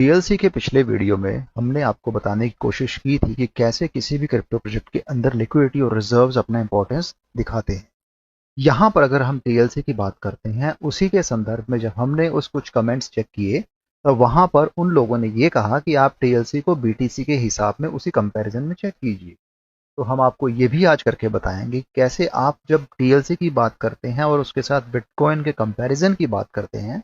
TLC के पिछले video में हमने आपको बताने की कोशिश की थी कि कैसे किसी भी क्रिप्टो प्रोजेक्ट के अंदर लिक्विडिटी और रिजर्व्स अपना इंपॉर्टेंस दिखाते हैं। यहाँ पर अगर हम टीएलसी की बात करते हैं, उसी के संदर्भ में जब हमने उस कुछ कमेंट्स चेक किए तो वहां पर उन लोगों ने ये कहा कि आप टीएलसी को बीटीसी के हिसाब में उसी कंपैरिजन में चेक कीजिए। तो हम आपको ये भी आज करके बताएंगे कैसे आप जब टीएलसी की बात करते हैं और उसके साथ बिटकॉइन के कंपैरिजन की बात करते हैं,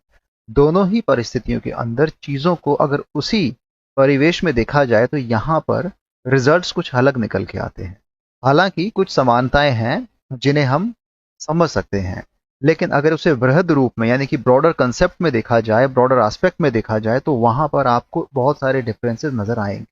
दोनों ही परिस्थितियों के अंदर चीजों को अगर उसी परिवेश में देखा जाए तो यहाँ पर रिजल्ट्स कुछ अलग निकल के आते हैं। हालांकि कुछ समानताएं हैं जिन्हें हम समझ सकते हैं, लेकिन अगर उसे वृहद रूप में यानी कि ब्रॉडर कंसेप्ट में देखा जाए, ब्रॉडर एस्पेक्ट में देखा जाए, तो वहां पर आपको बहुत सारे डिफरेंसेस नजर आएंगे।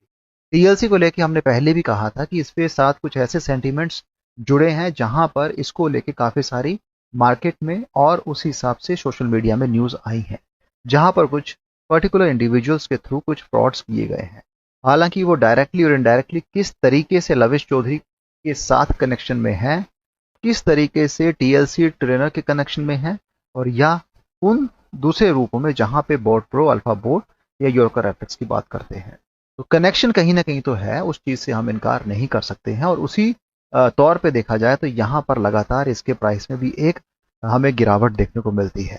टीएलसी को लेके हमने पहले भी कहा था कि इसके साथ कुछ ऐसे सेंटीमेंट्स जुड़े हैं जहां पर इसको लेके काफी सारी मार्केट में और उस हिसाब से सोशल मीडिया में न्यूज आई है, जहां पर कुछ पर्टिकुलर इंडिविजुअल्स के थ्रू कुछ फ्रॉड्स किए गए हैं। हालांकि वो डायरेक्टली और इनडायरेक्टली किस तरीके से लविश चौधरी के साथ कनेक्शन में है, किस तरीके से टीएलसी ट्रेनर के कनेक्शन में है, और या उन दूसरे रूपों में जहां पे बोट प्रो, अल्फा बोट या योरकर एफएक्स की बात करते हैं, तो कनेक्शन कहीं ना कहीं तो है, उस चीज से हम इनकार नहीं कर सकते हैं। और उसी तौर पे देखा जाए तो यहाँ पर लगातार इसके प्राइस में भी एक हमें गिरावट देखने को मिलती है।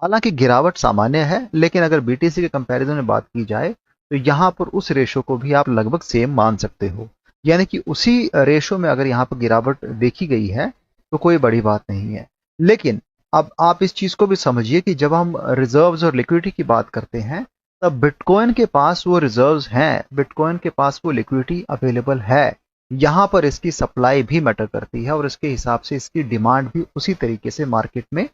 हालांकि गिरावट सामान्य है, लेकिन अगर बीटीसी के कंपैरिजन में बात की जाए तो यहाँ पर उस रेशो को भी आप लगभग सेम मान सकते हो, यानी कि उसी रेशो में अगर यहाँ पर गिरावट देखी गई है तो कोई बड़ी बात नहीं है। लेकिन अब आप इस चीज को भी समझिए कि जब हम रिजर्व्स और लिक्विडिटी की बात करते हैं, तब बिटकॉइन के पास वो रिजर्व्स हैं, बिटकॉइन के पास वो लिक्विडिटी अवेलेबल है। यहाँ पर इसकी सप्लाई भी मैटर करती है और इसके हिसाब से इसकी डिमांड भी उसी तरीके से मार्केट में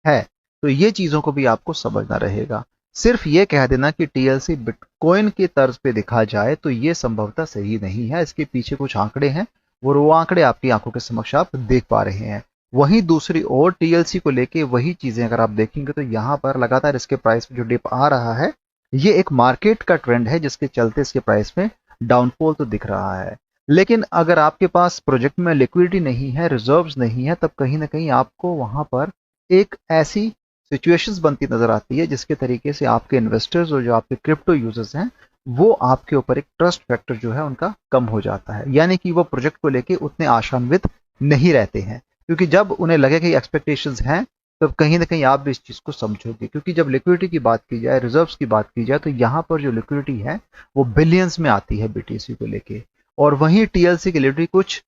है। तो ये चीजों को भी आपको समझना रहेगा। सिर्फ ये कह देना कि टीएलसी बिटकॉइन के तर्ज पे दिखा जाए तो ये संभवतः सही नहीं है। इसके पीछे कुछ आंकड़े हैं, वो आंकड़े आपकी आंखों के समक्ष आप देख पा रहे हैं। वहीं दूसरी ओर टीएलसी को लेके वही चीजें अगर आप देखेंगे तो यहाँ पर लगातार इसके प्राइस में जो डिप आ रहा है, ये एक मार्केट का ट्रेंड है जिसके चलते इसके प्राइस में डाउनफॉल तो दिख रहा है। लेकिन अगर आपके पास प्रोजेक्ट में लिक्विडिटी नहीं है, रिजर्व्स नहीं है, तब कहीं ना कहीं आपको वहां पर एक ऐसी सिचुएशंस बनती नजर आती है जिसके तरीके से आपके इन्वेस्टर्स और जो आपके क्रिप्टो यूजर्स हैं, वो आपके ऊपर एक ट्रस्ट फैक्टर जो है उनका कम हो जाता है, यानी कि वो प्रोजेक्ट को लेके उतने आशान्वित नहीं रहते हैं। क्योंकि जब उन्हें लगे कि एक्सपेक्टेशंस हैं, तब कहीं ना कहीं आप भी इस चीज को समझोगे। क्योंकि जब लिक्विडिटी की बात की जाए, रिजर्व्स की बात की जाए, तो यहाँ पर जो लिक्विडिटी है वो बिलियंस में आती है बीटीसी को लेके, और वहीं टीएलसी की लिक्विडिटी कुछ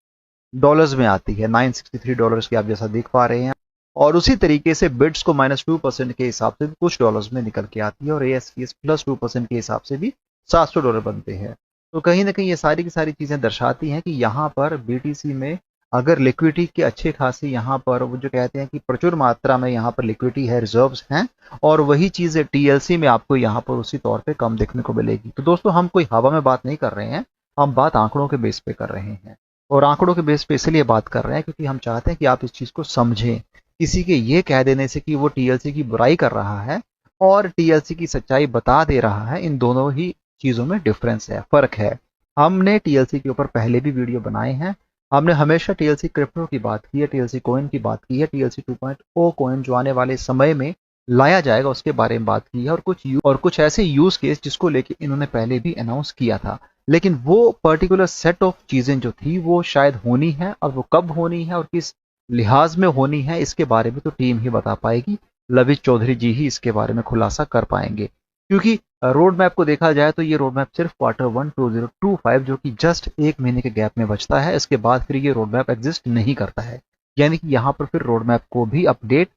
डॉलर्स में आती है, $963 की आप जैसा देख पा रहे हैं। और उसी तरीके से बिड्स को -2% के हिसाब से भी कुछ डॉलर्स में निकल के आती है, और एएसपीएस +2% के हिसाब से भी $700 बनते हैं। तो कहीं ना कहीं ये सारी की सारी चीजें दर्शाती हैं कि यहाँ पर बीटीसी में अगर लिक्विडिटी के अच्छे खासी यहाँ पर वो जो कहते हैं कि प्रचुर मात्रा में यहाँ पर लिक्विडिटी है, रिजर्व्स हैं, और वही चीज टीएलसी में आपको यहाँ पर उसी तौर पे कम देखने को मिलेगी। तो दोस्तों, हम कोई हवा में बात नहीं कर रहे हैं, हम बात आंकड़ों के बेस पे कर रहे हैं। और आंकड़ों के बेस पे इसलिए बात कर रहे हैं क्योंकि हम चाहते हैं कि आप इस चीज को समझें। किसी के ये कह देने से कि वो टीएलसी की बुराई कर रहा है और टीएलसी की सच्चाई बता दे रहा है, इन दोनों ही चीजों में डिफरेंस है, फर्क है। हमने टीएलसी के ऊपर पहले भी वीडियो बनाए हैं। हमने हमेशा टीएलसी क्रिप्टो की बात की है, टीएलसी कॉइन की बात की है, टीएलसी 2.0 कॉइन जो आने वाले समय में लाया जाएगा उसके बारे में बात की है, और कुछ ऐसे यूज केस जिसको लेके इन्होंने पहले भी अनाउंस किया था। लेकिन वो पर्टिकुलर सेट ऑफ चीजें जो थी वो शायद होनी है, और वो कब होनी है और किस लिहाज में होनी है, इसके बारे में तो टीम ही बता पाएगी। लविश चौधरी जी ही इसके बारे में खुलासा कर पाएंगे। क्योंकि रोड मैप को देखा जाए तो ये रोड मैप सिर्फ Q1 2025 जो कि जस्ट एक महीने के गैप में बचता है, इसके बाद फिर ये रोड मैप एग्जिस्ट नहीं करता है। यानी कि यहाँ पर फिर रोड मैप को भी अपडेट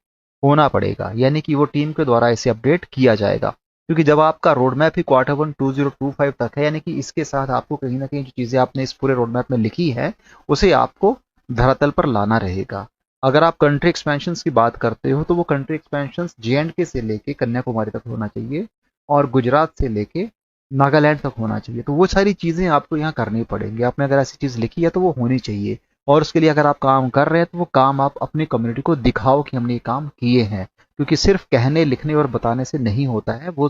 होना पड़ेगा, यानी कि वो टीम के द्वारा इसे अपडेट किया जाएगा। क्योंकि जब आपका रोड मैप ही Q1 2025 तक है, यानी कि इसके साथ आपको कहीं ना कहीं जो चीजें आपने इस पूरे रोड मैप में लिखी है उसे आपको धरातल पर लाना रहेगा। अगर आप कंट्री एक्सपेंशन की बात करते हो तो वो कंट्री एक्सपेंशन JNK से लेके कन्याकुमारी तक होना चाहिए, और गुजरात से लेके नागालैंड तक होना चाहिए। तो वो सारी चीजें आपको यहाँ करनी पड़ेंगी। आपने अगर ऐसी चीज लिखी है तो वो होनी चाहिए, और उसके लिए अगर आप काम कर रहे हैं तो वो काम आप अपनी कम्युनिटी को दिखाओ कि हमने ये काम किए हैं। क्योंकि सिर्फ कहने, लिखने और बताने से नहीं होता है, वो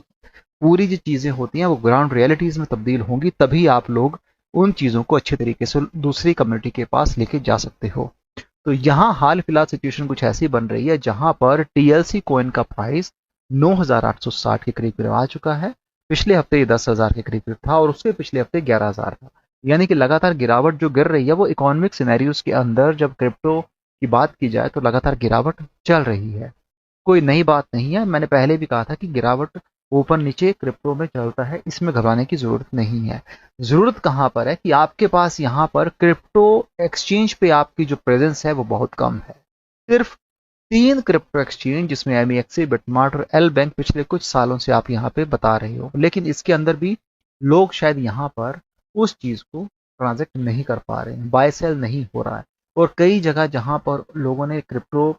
पूरी जो चीजें होती हैं वो ग्राउंड रियलिटीज में तब्दील होंगी, तभी आप लोग उन चीजों को अच्छे तरीके से दूसरी कम्युनिटी के पास लेके जा सकते हो। तो यहाँ हाल फिलहाल सिचुएशन कुछ ऐसी बन रही है जहां पर टीएलसी कॉइन का प्राइस 9,860 के करीब आ चुका है, पिछले हफ्ते ये 10,000 के करीब था और उसके पिछले हफ्ते 11,000 था। यानी कि लगातार गिरावट जो गिर रही है वो इकोनॉमिक सिनेरियोज के अंदर जब क्रिप्टो की बात की जाए तो लगातार गिरावट चल रही है। कोई नई बात नहीं है, मैंने पहले भी कहा था कि गिरावट ऊपर नीचे क्रिप्टो में चलता है, इसमें घबराने की जरूरत नहीं है। जरूरत कहाँ पर है कि आपके पास यहाँ पर क्रिप्टो एक्सचेंज पे आपकी जो प्रेजेंस है वो बहुत कम है। सिर्फ 3 क्रिप्टो एक्सचेंज जिसमें MEXC, बिटमार्ट और एल बैंक पिछले कुछ सालों से आप यहाँ पे बता रहे हो, लेकिन इसके अंदर भी लोग शायद यहाँ पर उस चीज को ट्रांजेक्ट नहीं कर पा रहे हैं, बाय सेल नहीं हो रहा है। और कई जगह जहाँ पर लोगों ने क्रिप्टो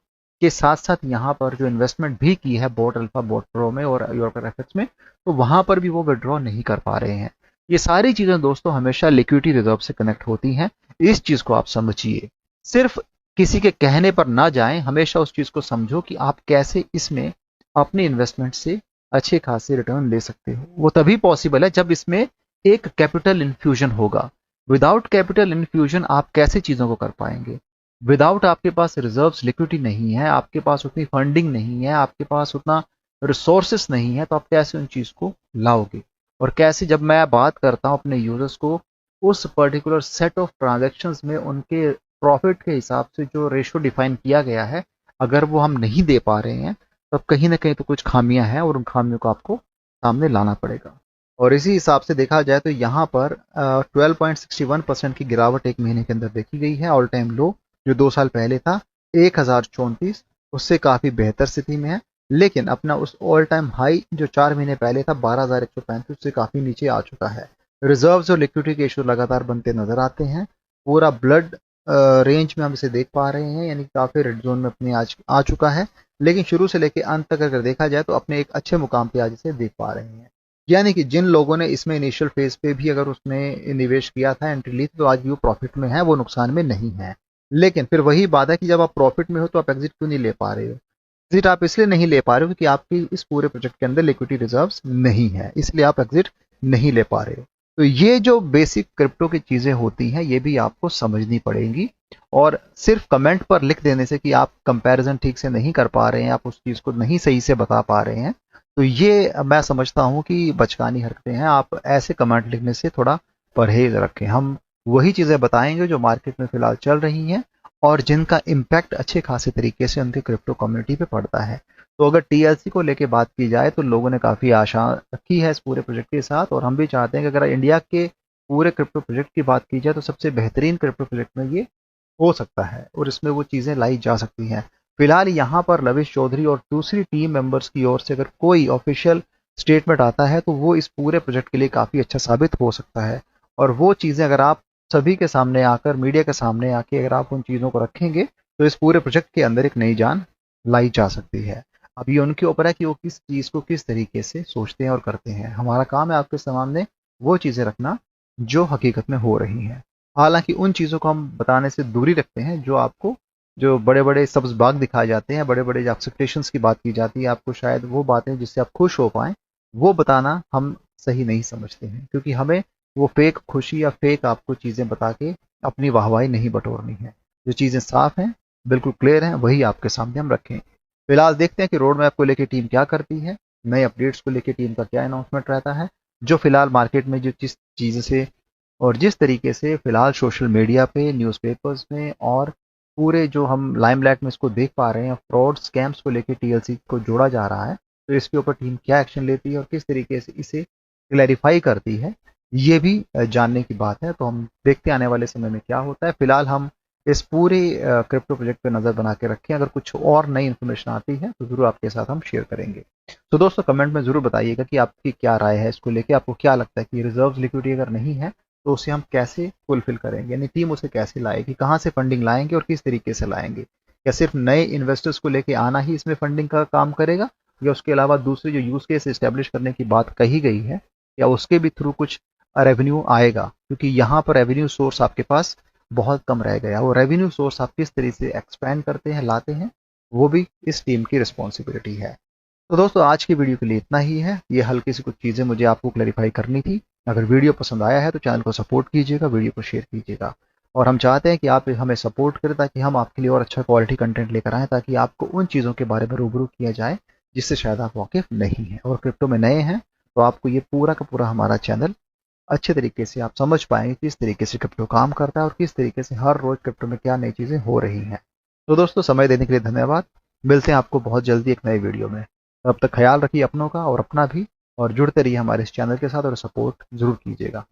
के साथ साथ यहाँ पर जो इन्वेस्टमेंट भी की है बोट अल्फा, बोट प्रो में और यूरोपियन एफएक्स में, तो वहां पर भी वो विड्रॉ नहीं कर पा रहे हैं। ये सारी चीजें दोस्तों हमेशा लिक्विडिटी रिजर्व से कनेक्ट होती हैं, इस चीज को आप समझिए। सिर्फ किसी के कहने पर ना जाएं, हमेशा उस चीज को समझो कि आप कैसे इसमें अपने इन्वेस्टमेंट से अच्छे खासे रिटर्न ले सकते हो। वो तभी पॉसिबल है जब इसमें एक कैपिटल इन्फ्यूजन होगा। विदाउट कैपिटल इन्फ्यूजन आप कैसे चीजों को कर पाएंगे? विदाउट आपके पास रिजर्व्स, लिक्विडिटी नहीं है, आपके पास उतनी फंडिंग नहीं है, आपके पास उतना रिसोर्सेस नहीं है, तो आप कैसे उन चीज को लाओगे? और कैसे, जब मैं बात करता हूं अपने यूजर्स को उस पर्टिकुलर सेट ऑफ ट्रांजेक्शन्स में उनके प्रॉफिट के हिसाब से जो रेशो डिफाइन किया गया है, अगर वो हम नहीं दे पा रहे हैं तो कहीं ना कहीं तो कुछ खामियां हैं और उन खामियों को आपको सामने लाना पड़ेगा। और इसी हिसाब से देखा जाए तो यहाँ पर 12.61% की गिरावट एक महीने के अंदर देखी गई है। ऑल टाइम लो जो 2 साल पहले था 1034, उससे काफी बेहतर स्थिति में है। लेकिन अपना उस ऑल टाइम हाई जो 4 महीने पहले था 12,135, उससे काफी नीचे आ चुका है। रिजर्व्स और लिक्विडिटी के इशू लगातार बनते नजर आते हैं। पूरा ब्लड रेंज में हम इसे देख पा रहे हैं, यानी काफी रेड जोन में अपने आज आ चुका है। लेकिन शुरू से लेकर अंत तक अगर देखा जाए तो अपने एक अच्छे मुकाम पे आज इसे देख पा रहे हैं। यानी कि जिन लोगों ने इसमें इनिशियल फेज पे भी अगर उसने निवेश किया था, एंट्री ली थी, तो आज भी वो प्रॉफिट में है, वो नुकसान में नहीं है। लेकिन फिर वही बात है कि जब आप प्रॉफिट में हो तो आप एग्जिट क्यों नहीं ले पा रहे हो? एग्जिट आप इसलिए नहीं ले पा रहे हो क्योंकि आपकी इस पूरे प्रोजेक्ट के अंदर लिक्विडिटी रिजर्व्स नहीं है, इसलिए आप एग्जिट नहीं ले पा रहे हो। तो ये जो बेसिक क्रिप्टो की चीजें होती हैं ये भी आपको समझनी पड़ेंगी। और सिर्फ कमेंट पर लिख देने से कि आप कंपैरिजन ठीक से नहीं कर पा रहे हैं, आप उस चीज को नहीं सही से बता पा रहे हैं, तो ये मैं समझता हूं कि बचकानी हरकतें हैं। आप ऐसे कमेंट लिखने से थोड़ा परहेज रखें। हम वही चीजें बताएंगे जो मार्केट में फिलहाल चल रही हैं और जिनका इम्पैक्ट अच्छे खासे तरीके से उनके क्रिप्टो कम्युनिटी पे पड़ता है। तो अगर TLC को लेके बात की जाए तो लोगों ने काफी आशा रखी है इस पूरे प्रोजेक्ट के साथ, और हम भी चाहते हैं कि अगर इंडिया के पूरे क्रिप्टो प्रोजेक्ट की बात की जाए तो सबसे बेहतरीन क्रिप्टो प्रोजेक्ट में ये हो सकता है और इसमें वो चीजें लाई जा सकती हैं। फिलहाल यहाँ पर लविश चौधरी और दूसरी टीम मेंबर्स की ओर से अगर कोई ऑफिशियल स्टेटमेंट आता है तो वो इस पूरे प्रोजेक्ट के लिए काफी अच्छा साबित हो सकता है। और वो चीजें अगर आप सभी के सामने आकर, मीडिया के सामने आके अगर आप उन चीजों को रखेंगे तो इस पूरे प्रोजेक्ट के अंदर एक नई जान लाई जा सकती है। अब ये उनके ऊपर है कि वो किस चीज को किस तरीके से सोचते हैं और करते हैं। हमारा काम है आपके सामने वो चीजें रखना जो हकीकत में हो रही हैं। हालांकि उन चीज़ों को हम बताने से दूरी रखते हैं जो आपको, जो बड़े बड़े सब्ज बाग दिखाए जाते हैं, बड़े बड़े एक्सपेक्टेशंस की बात की जाती है, आपको शायद वो बातें जिससे आप खुश हो पाएं वो बताना हम सही नहीं समझते हैं, क्योंकि हमें वो फेक खुशी या फेक आपको चीज़ें बता के अपनी वाहवाही नहीं बटोरनी है। जो चीज़ें साफ हैं, बिल्कुल क्लियर हैं, वही आपके सामने हम रखें। फिलहाल देखते हैं कि रोड मैप को लेकर टीम क्या करती है, नए अपडेट्स को लेकर टीम का क्या अनाउंसमेंट रहता है। जो फिलहाल मार्केट में जो जिस चीज़ से और जिस तरीके से फिलहाल सोशल मीडिया पे, न्यूज़पेपर्स में और पूरे जो हम लाइमलाइट में इसको देख पा रहे हैं, फ्रॉड स्कैम्स को लेकर TLC को जोड़ा जा रहा है, तो इसके ऊपर टीम क्या एक्शन लेती है और किस तरीके से इसे क्लैरिफाई करती है, ये भी जानने की बात है। तो हम देखते आने वाले समय में क्या होता है। फिलहाल हम इस पूरे क्रिप्टो प्रोजेक्ट पे नज़र बना के रखें। अगर कुछ और नई इन्फॉर्मेशन आती है तो ज़रूर आपके साथ हम शेयर करेंगे। तो दोस्तों कमेंट में ज़रूर बताइएगा कि आपकी क्या राय है इसको लेके। आपको क्या लगता है कि रिजर्व लिक्विडिटी अगर नहीं है तो उसे हम कैसे फुलफिल करेंगे, यानी टीम उसे कैसे लाएगी, कहाँ से फंडिंग लाएंगे और किस तरीके से लाएंगे? या सिर्फ नए इन्वेस्टर्स को लेके आना ही इसमें फंडिंग का काम करेगा, या उसके अलावा दूसरे जो यूज केस इस्टेब्लिश करने की बात कही गई है, या उसके भी थ्रू कुछ रेवेन्यू आएगा? क्योंकि यहाँ पर रेवेन्यू सोर्स आपके पास बहुत कम रह गया। वो रेवेन्यू सोर्स आप किस तरीके से एक्सपैंड करते हैं, लाते हैं, वो भी इस टीम की रिस्पॉन्सिबिलिटी है। तो दोस्तों आज की वीडियो के लिए इतना ही है। ये हल्की सी कुछ चीज़ें मुझे आपको क्लैरिफाई करनी थी। अगर वीडियो पसंद आया है तो चैनल को सपोर्ट कीजिएगा, वीडियो को शेयर कीजिएगा, और हम चाहते हैं कि आप हमें सपोर्ट करें ताकि हम आपके लिए और अच्छा क्वालिटी कंटेंट लेकर आएँ, ताकि आपको उन चीज़ों के बारे में रूबरू किया जाए जिससे शायद आप वाकिफ नहीं हैं और क्रिप्टो में नए हैं तो आपको ये पूरा का पूरा हमारा चैनल अच्छे तरीके से आप समझ पाएंगे किस तरीके से क्रिप्टो काम करता है और किस तरीके से हर रोज क्रिप्टो में क्या नई चीजें हो रही हैं। तो दोस्तों, समय देने के लिए धन्यवाद। मिलते हैं आपको बहुत जल्दी एक नए वीडियो में। तब तक ख्याल रखिए अपनों का और अपना भी, और जुड़ते रहिए हमारे इस चैनल के साथ और सपोर्ट जरूर कीजिएगा।